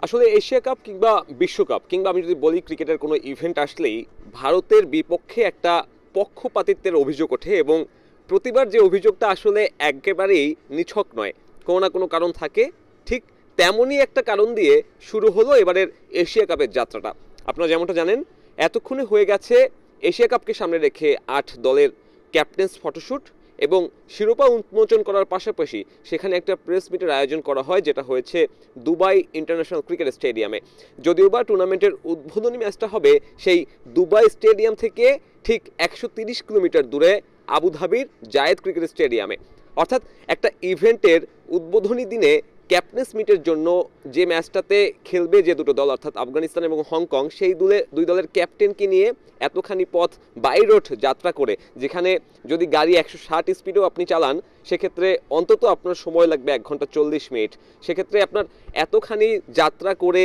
আসলে Asia cup কিংবা বিশ্বকাপ কিংবা আমি যদি বলি ক্রিকেটের কোনো ইভেন্ট আসলেই ভারতের বিপক্ষে একটা পক্ষপাতিত্বের অভিযোগ ওঠে এবং প্রতিবার যে অভিযোগটা আসলে একেবারেই নিছক নয়, কোনো না কোনো কারণ থাকে। ঠিক তেমনই একটা কারণ দিয়ে শুরু হলো এবারের এশিয়া কাপের যাত্রাটা। আপনারা যেমনটা জানেন, এতক্ষণে হয়ে গেছে এশিয়া কাপকে সামনে রেখে ৮ দলের ক্যাপ্টেন্স ফটোশ্যুট এবং শিরোপা উন্মোচন করার পাশাপাশি সেখানে একটা প্রেস মিটের আয়োজন করা হয়, যেটা হয়েছে দুবাই ইন্টারন্যাশনাল ক্রিকেট স্টেডিয়ামে। যদিও বা টুর্নামেন্টের উদ্বোধনী ম্যাচটা হবে সেই দুবাই স্টেডিয়াম থেকে ঠিক ১৩০ কিলোমিটার দূরে আবুধাবির জায়েদ ক্রিকেট স্টেডিয়ামে। অর্থাৎ একটা ইভেন্টের উদ্বোধনী দিনে ক্যাপ্টেন্স মিটের জন্য যে ম্যাচটাতে খেলবে যে দুটো দল অর্থাৎ আফগানিস্তান এবং হংকং, সেই দুই দলের ক্যাপ্টেনকে নিয়ে এতখানি পথ বাই রোড যাত্রা করে, যেখানে যদি গাড়ি ১৬০ স্পিডেও আপনি চালান সেক্ষেত্রে অন্তত আপনার সময় লাগবে ১ ঘন্টা ৪০ মিনিট। সেক্ষেত্রে আপনার এতখানি যাত্রা করে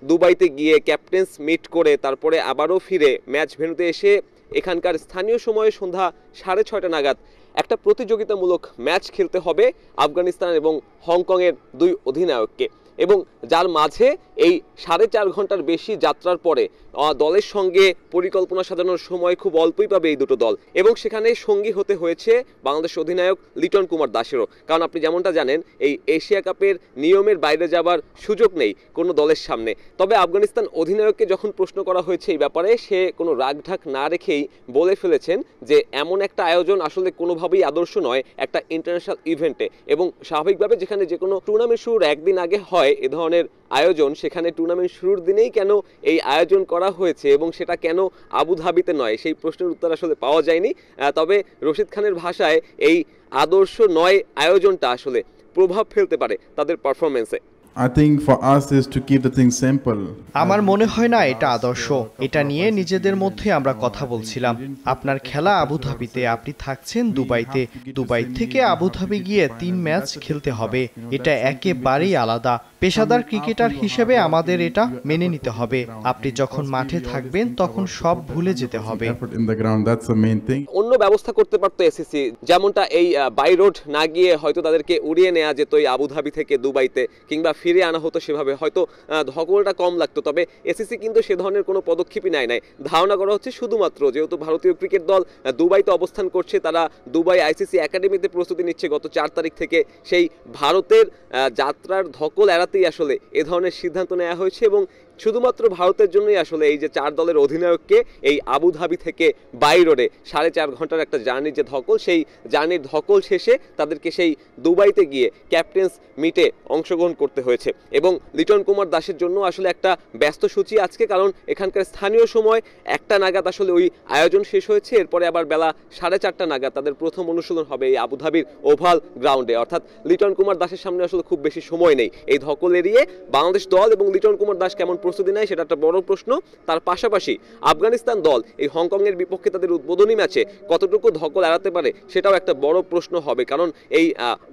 দুবাইতে গিয়ে ক্যাপ্টেন্স মিট করে তারপরে আবারও ফিরে ম্যাচ ভেন্যুতে এসে এখানকার স্থানীয় সময়ে সন্ধ্যা ৬:৩০ নাগাদ একটা প্রতিযোগিতামূলক ম্যাচ খেলতে হবে আফগানিস্তান এবং হংকংয়ের দুই অধিনায়ককে, এবং যার মাঝে এই ৪.৫ ঘন্টার বেশি যাত্রার পরে দলের সঙ্গে পরিকল্পনা সাজানোর সময় খুব অল্পই পাবে এই দুটো দল, এবং সেখানে সঙ্গী হতে হয়েছে বাংলাদেশ অধিনায়ক লিটন কুমার দাসেরও। কারণ আপনি যেমনটা জানেন, এই এশিয়া কাপের নিয়মের বাইরে যাবার সুযোগ নেই কোনো দলের সামনে। তবে আফগানিস্তান অধিনায়ককে যখন প্রশ্ন করা হয়েছে এই ব্যাপারে, সে কোনো রাগঢাক না রেখেই বলে ফেলেছেন যে এমন একটা আয়োজন আসলে কোনোভাবেই আদর্শ নয় একটা ইন্টারন্যাশনাল ইভেন্টে, এবং স্বাভাবিকভাবে যেখানে যে কোনো টুর্নামেন্ট শুরুর একদিন আগে হয় এ ধরনের আয়োজন, সেখানে টুর্নামেন্ট শুরুর দিনেই কেন এই আয়োজন করা হয়েছে এবং সেটা কেন আবুধাবিতে নয়, সেই প্রশ্নের উত্তর আসলে পাওয়া যায়নি। তবে রশিদ খানের ভাষায় এই আদর্শ নয় আয়োজনটা আসলে প্রভাব ফেলতে পারে তাদের পারফরমেন্সে। I think for us is to keep the thing simple. আমার মনে হয় না এটা আদর্শ। এটা নিয়ে নিজেদের মধ্যে আমরা কথা বলছিলাম। আপনার খেলা আবুধাবিতে, আপনি থাকছেন দুবাইতে। দুবাই থেকে আবুধাবি গিয়ে ৩ ম্যাচ খেলতে হবে, এটা একেবারেই আলাদা। পেশাদার ক্রিকেটার হিসেবে আমাদের এটা মেনে নিতে হবে। আপনি যখন মাঠে থাকবেন তখন সব ভুলে যেতে হবে। অন্য ব্যবস্থা করতে পারতো এসিসি, যেমনটা এই বাই রোড না গিয়ে হয়তো তাদেরকে উড়িয়ে নেওয়া যেত এই আবুধাবি থেকে দুবাইতে, কিংবা ফিরে আনা হতো, সেভাবে হয়তো ধকলটা কম লাগতো। তবে এসিসি কিন্তু সে ধরনের কোনো পদক্ষেপই নেয় নাই। ধারণা করা হচ্ছে শুধুমাত্র যেহেতু ভারতীয় ক্রিকেট দল দুবাইতে অবস্থান করছে, তারা দুবাই আইসিসি একাডেমিতে প্রস্তুতি নিচ্ছে গত ৪ তারিখ থেকে, সেই ভারতের যাত্রার ধকল এড়াতেই আসলে এ ধরনের সিদ্ধান্ত নেওয়া হয়েছে। এবং শুধুমাত্র ভারতের জন্যই আসলে এই যে ৪ দলের অধিনায়ককে এই আবুধাবি থেকে বাই রোডে ৪.৫ ঘন্টার একটা জার্নির যে ধকল, সেই জার্নির ধকল শেষে তাদেরকে সেই দুবাইতে গিয়ে ক্যাপ্টেন্স মিটে অংশগ্রহণ করতে হয়েছে। এবং লিটন কুমার দাসের জন্য আসলে একটা ব্যস্ত সূচি আজকে, কারণ এখানকার স্থানীয় সময় ১টা নাগাদ আসলে ওই আয়োজন শেষ হয়েছে। এরপরে আবার বেলা ৪:৩০ নাগাদ তাদের প্রথম অনুশীলন হবে এই আবুধাবির ওভাল গ্রাউন্ডে। অর্থাৎ লিটন কুমার দাসের সামনে আসলে খুব বেশি সময় নেই এই ধকল এড়িয়ে। বাংলাদেশ দল এবং লিটন কুমার দাস কেমন প্রস্তুতি নেয় সেটা একটা বড় প্রশ্ন। তার পাশাপাশি আফগানিস্তান দল এই হংকংয়ের বিপক্ষে তাদের উদ্বোধনী ম্যাচে কতটুকু ধকল এড়াতে পারে সেটাও একটা বড় প্রশ্ন হবে, কারণ এই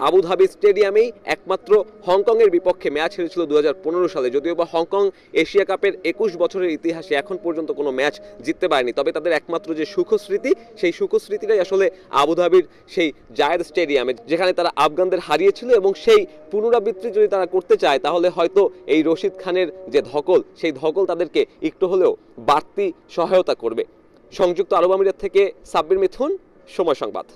আবুধাবি স্টেডিয়ামেই একমাত্র হংকংয়ের বিপক্ষে ম্যাচ হেরেছিল ২০১৫ সালে। যদিও বা হংকং এশিয়া কাপের ২১ বছরের ইতিহাসে এখন পর্যন্ত কোনো ম্যাচ জিততে পারেনি, তবে তাদের একমাত্র যে সুখস্মৃতি, সেই সুখস্মৃতিটাই আসলে আবুধাবির সেই জায়েদ স্টেডিয়ামে, যেখানে তারা আফগানদের হারিয়েছিল। এবং সেই পুনরাবৃত্তি যদি তারা করতে চায় তাহলে হয়তো এই রশিদ খানের যে ধকল, সেই ধকল তাদেরকে একটু হলেও বাড়তি সহায়তা করবে। সংযুক্ত আরব আমিরাত থেকে সাব্বির মিথুন, সময় সংবাদ।